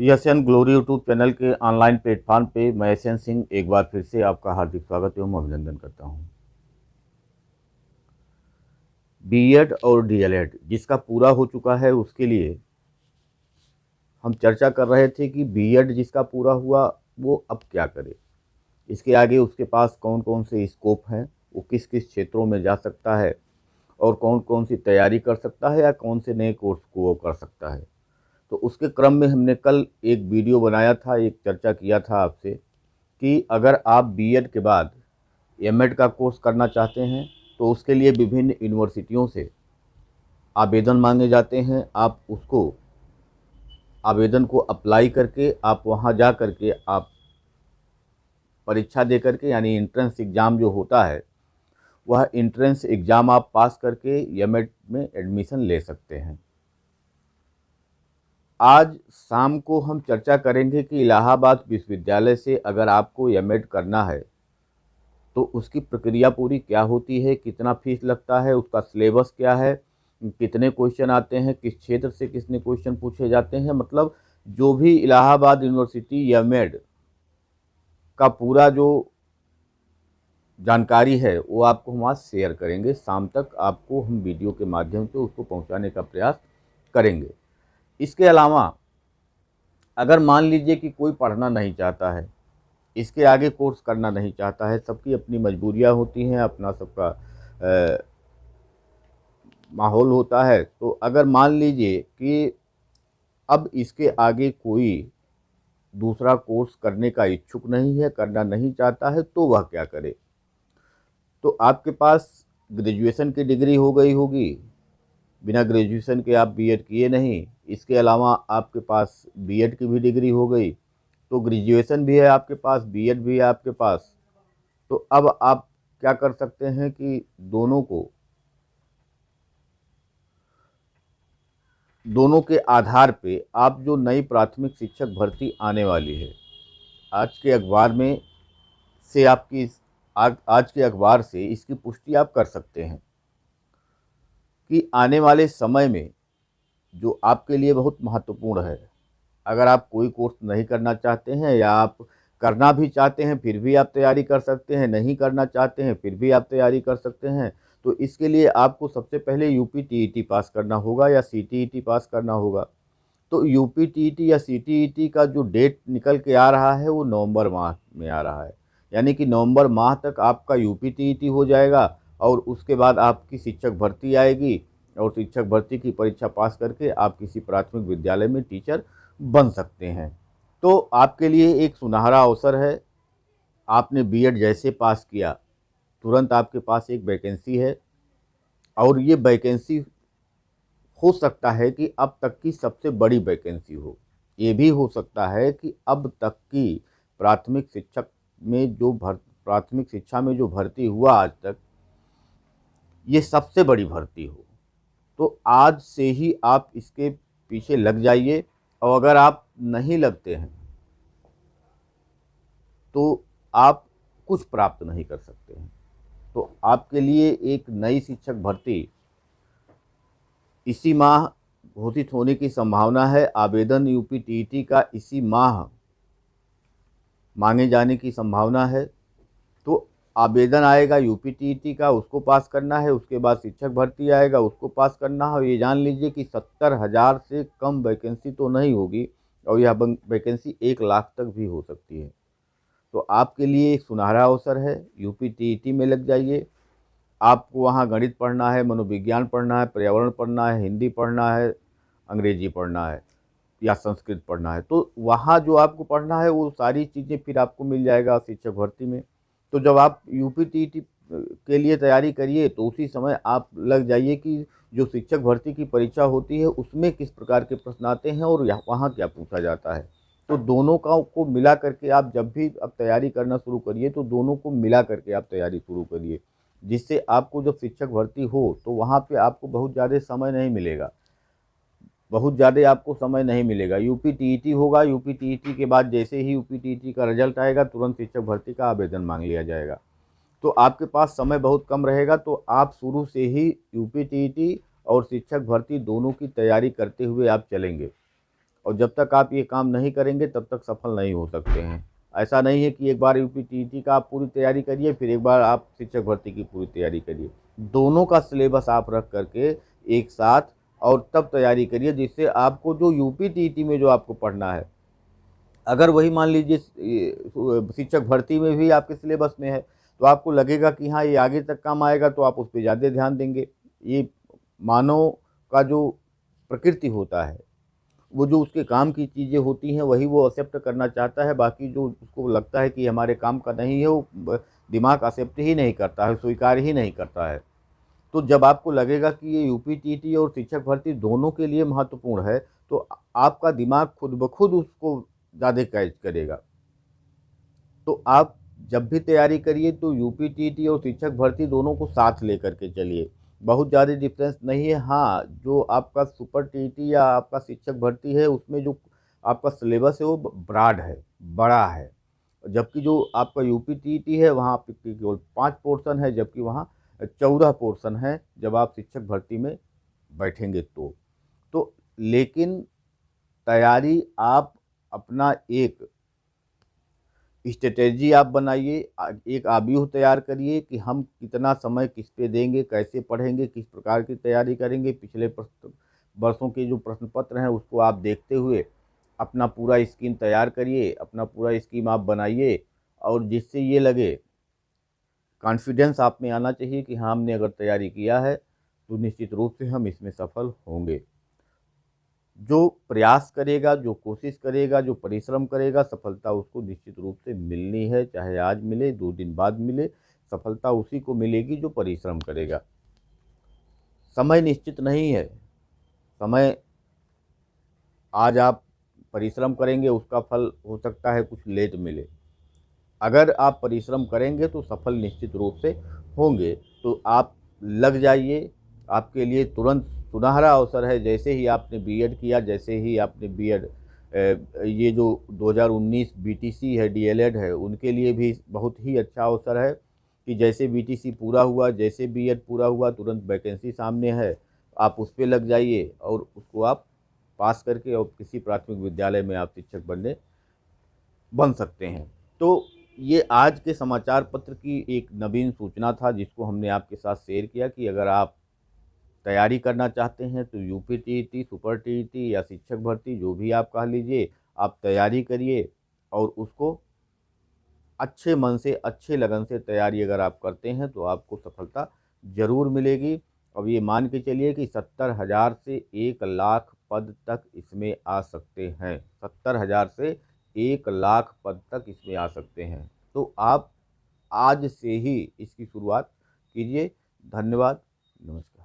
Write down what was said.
यशन glory YouTube channel के online platform पे मैं यशन सिंह एक बार फिर से आपका हार्दिक स्वागत एवं अभिनंदन करता हूं। बीएड और डीएलएड जिसका पूरा हो चुका है उसके लिए हम चर्चा कर रहे थे कि बीएड जिसका पूरा हुआ वो अब क्या करे, इसके आगे उसके पास कौन कौन से स्कोप हैं, वो किस किस क्षेत्रों में जा सकता है और कौन कौन सी तैयारी कर सकता है या कौन से नए कोर्स को वो कर सकता है। तो उसके क्रम में हमने कल एक वीडियो बनाया था, एक चर्चा किया था आपसे कि अगर आप बीएड के बाद एमएड का कोर्स करना चाहते हैं तो उसके लिए विभिन्न यूनिवर्सिटियों से आवेदन मांगे जाते हैं। आप उसको आवेदन को अप्लाई करके आप वहां जा करके आप परीक्षा दे करके, यानी एंट्रेंस एग्ज़ाम जो होता है, वह एंट्रेंस एग्ज़ाम आप पास करके एमएड में एडमिशन ले सकते हैं। आज शाम को हम चर्चा करेंगे कि इलाहाबाद विश्वविद्यालय से अगर आपको एमएड करना है तो उसकी प्रक्रिया पूरी क्या होती है, कितना फीस लगता है, उसका सिलेबस क्या है, कितने क्वेश्चन आते हैं, किस क्षेत्र से कितने क्वेश्चन पूछे जाते हैं। मतलब जो भी इलाहाबाद यूनिवर्सिटी एमएड का पूरा जो जानकारी है वो आपको हम आज शेयर करेंगे। शाम तक आपको हम वीडियो के माध्यम से उसको पहुंचाने का प्रयास करेंगे। इसके अलावा अगर मान लीजिए कि कोई पढ़ना नहीं चाहता है, इसके आगे कोर्स करना नहीं चाहता है, सबकी अपनी मजबूरियां होती हैं, अपना सबका माहौल होता है। तो अगर मान लीजिए कि अब इसके आगे कोई दूसरा कोर्स करने का इच्छुक नहीं है, करना नहीं चाहता है, तो वह क्या करे। तो आपके पास ग्रेजुएशन की डिग्री हो गई होगी, बिना ग्रेजुएशन के आप बीएड किए नहीं, इसके अलावा आपके पास बीएड की भी डिग्री हो गई, तो ग्रेजुएशन भी है आपके पास, बीएड भी है आपके पास। तो अब आप क्या कर सकते हैं कि दोनों के आधार पे आप जो नई प्राथमिक शिक्षक भर्ती आने वाली है, आज के अखबार में से आपकी आज के अखबार से इसकी पुष्टि आप कर सकते हैं कि आने वाले समय में जो आपके लिए बहुत महत्वपूर्ण है, अगर आप कोई कोर्स नहीं करना चाहते हैं या आप करना भी चाहते हैं फिर भी आप तैयारी कर सकते हैं, नहीं करना चाहते हैं फिर भी आप तैयारी कर सकते हैं। तो इसके लिए आपको सबसे पहले यूपी टीईटी पास करना होगा या सीटीईटी पास करना होगा। तो यूपी टीईटी या सीटीईटी का जो डेट निकल के आ रहा है वो नवंबर माह में आ रहा है, यानी कि नवंबर माह तक आपका यूपी टीईटी हो जाएगा और उसके बाद आपकी शिक्षक भर्ती आएगी और शिक्षक भर्ती की परीक्षा पास करके आप किसी प्राथमिक विद्यालय में टीचर बन सकते हैं। तो आपके लिए एक सुनहरा अवसर है। आपने बीएड जैसे पास किया तुरंत आपके पास एक वैकेंसी है और ये वैकेंसी हो सकता है कि अब तक की सबसे बड़ी वैकेंसी हो। ये भी हो सकता है कि अब तक की प्राथमिक शिक्षा में जो भर्ती हुआ आज तक, ये सबसे बड़ी भर्ती हो। तो आज से ही आप इसके पीछे लग जाइए और अगर आप नहीं लगते हैं तो आप कुछ प्राप्त नहीं कर सकते हैं। तो आपके लिए एक नई शिक्षक भर्ती इसी माह घोषित होने की संभावना है। आवेदन यूपी टीईटी का इसी माह मांगे जाने की संभावना है। तो आवेदन आएगा यूपी टीईटी का, उसको पास करना है, उसके बाद शिक्षक भर्ती आएगा, उसको पास करना है। और ये जान लीजिए कि 70,000 से कम वैकेंसी तो नहीं होगी और यह वैकेंसी 1 लाख तक भी हो सकती है। तो आपके लिए एक सुनहरा अवसर है, यूपी टीईटी में लग जाइए। आपको वहाँ गणित पढ़ना है, मनोविज्ञान पढ़ना है, पर्यावरण पढ़ना है, हिंदी पढ़ना है, अंग्रेजी पढ़ना है या संस्कृत पढ़ना है, तो वहाँ जो आपको पढ़ना है वो सारी चीज़ें फिर आपको मिल जाएगा शिक्षक भर्ती में। तो जब आप यूपी टीईटी के लिए तैयारी करिए तो उसी समय आप लग जाइए कि जो शिक्षक भर्ती की परीक्षा होती है उसमें किस प्रकार के प्रश्न आते हैं और वहाँ क्या पूछा जाता है। तो दोनों को मिला करके आप जब भी अब तैयारी करना शुरू करिए तो दोनों को मिला करके आप तैयारी शुरू करिए, जिससे आपको जब शिक्षक भर्ती हो तो वहाँ पे आपको बहुत ज़्यादा समय नहीं मिलेगा, यूपी टीईटी होगा, यूपी टीईटी के बाद जैसे ही यूपी टीईटी का रिजल्ट आएगा तुरंत शिक्षक भर्ती का आवेदन मांग लिया जाएगा। तो आपके पास समय बहुत कम रहेगा। तो आप शुरू से ही यूपी टीईटी और शिक्षक भर्ती दोनों की तैयारी करते हुए आप चलेंगे और जब तक आप ये काम नहीं करेंगे तब तक सफल नहीं हो सकते हैं। ऐसा नहीं है कि एक बार यूपीटीईटी का आप पूरी तैयारी करिए, फिर एक बार आप शिक्षक भर्ती की पूरी तैयारी करिए। दोनों का सिलेबस आप रख करके एक साथ और तब तैयारी करिए, जिससे आपको जो यूपीटीईटी में जो आपको पढ़ना है, अगर वही मान लीजिए शिक्षक भर्ती में भी आपके सिलेबस में है, तो आपको लगेगा कि हाँ ये आगे तक काम आएगा, तो आप उस पर ज़्यादा ध्यान देंगे। ये मानव का जो प्रकृति होता है, वो जो उसके काम की चीज़ें होती हैं वही वो एक्सेप्ट करना चाहता है, बाकी जो उसको लगता है कि हमारे काम का नहीं है वो दिमाग एक्सेप्ट ही नहीं करता है, स्वीकार ही नहीं करता है। तो जब आपको लगेगा कि ये यूपीटीटी और शिक्षक भर्ती दोनों के लिए महत्वपूर्ण है, तो आपका दिमाग खुद ब खुद उसको ज़्यादा कैच करेगा। तो आप जब भी तैयारी करिए तो यूपीटीटी और शिक्षक भर्ती दोनों को साथ लेकर के चलिए। बहुत ज़्यादा डिफरेंस नहीं है। हाँ, जो आपका सुपर टीटी या आपका शिक्षक भर्ती है उसमें जो आपका सिलेबस है वो ब्रॉड है, बड़ा है। जबकि जो आपका यूपीटीटी है वहाँ पे केवल 5 पोर्शन है, जबकि वहाँ 14 पोर्शन है जब आप शिक्षक भर्ती में बैठेंगे तो लेकिन तैयारी आप अपना एक स्ट्रेटेजी आप बनाइए, एक आव्यूह तैयार करिए कि हम कितना समय किस पे देंगे, कैसे पढ़ेंगे, किस प्रकार की तैयारी करेंगे। पिछले वर्षों के जो प्रश्न पत्र हैं उसको आप देखते हुए अपना पूरा स्कीम तैयार करिए, अपना पूरा स्कीम आप बनाइए, और जिससे ये लगे, कॉन्फिडेंस आप में आना चाहिए कि हाँ हमने अगर तैयारी किया है तो निश्चित रूप से हम इसमें सफल होंगे। जो प्रयास करेगा, जो कोशिश करेगा, जो परिश्रम करेगा, सफलता उसको निश्चित रूप से मिलनी है, चाहे आज मिले, 2 दिन बाद मिले, सफलता उसी को मिलेगी जो परिश्रम करेगा। समय निश्चित नहीं है। समय आज आप परिश्रम करेंगे, उसका फल हो सकता है कुछ लेट मिले। अगर आप परिश्रम करेंगे तो सफल निश्चित रूप से होंगे। तो आप लग जाइए, आपके लिए तुरंत सुनहरा अवसर है। जैसे ही आपने बीएड किया, जैसे ही आपने बीएड ये जो 2019 बीटीसी है, डीएलएड है, उनके लिए भी बहुत ही अच्छा अवसर है कि जैसे बीटीसी पूरा हुआ, जैसे बीएड पूरा हुआ, तुरंत वैकेंसी सामने है, आप उस पर लग जाइए और उसको आप पास करके और किसी प्राथमिक विद्यालय में आप शिक्षक बन सकते हैं। तो ये आज के समाचार पत्र की एक नवीन सूचना था जिसको हमने आपके साथ शेयर किया कि अगर आप तैयारी करना चाहते हैं तो यूपीटीईटी, सुपर टीईटी या शिक्षक भर्ती जो भी आप कह लीजिए, आप तैयारी करिए और उसको अच्छे मन से, अच्छे लगन से तैयारी अगर आप करते हैं तो आपको सफलता ज़रूर मिलेगी। अब ये मान के चलिए कि 70,000 से 1 लाख पद तक इसमें आ सकते हैं। 70,000 से 1 लाख पद तक इसमें आ सकते हैं। तो आप आज से ही इसकी शुरुआत कीजिए। धन्यवाद। नमस्कार।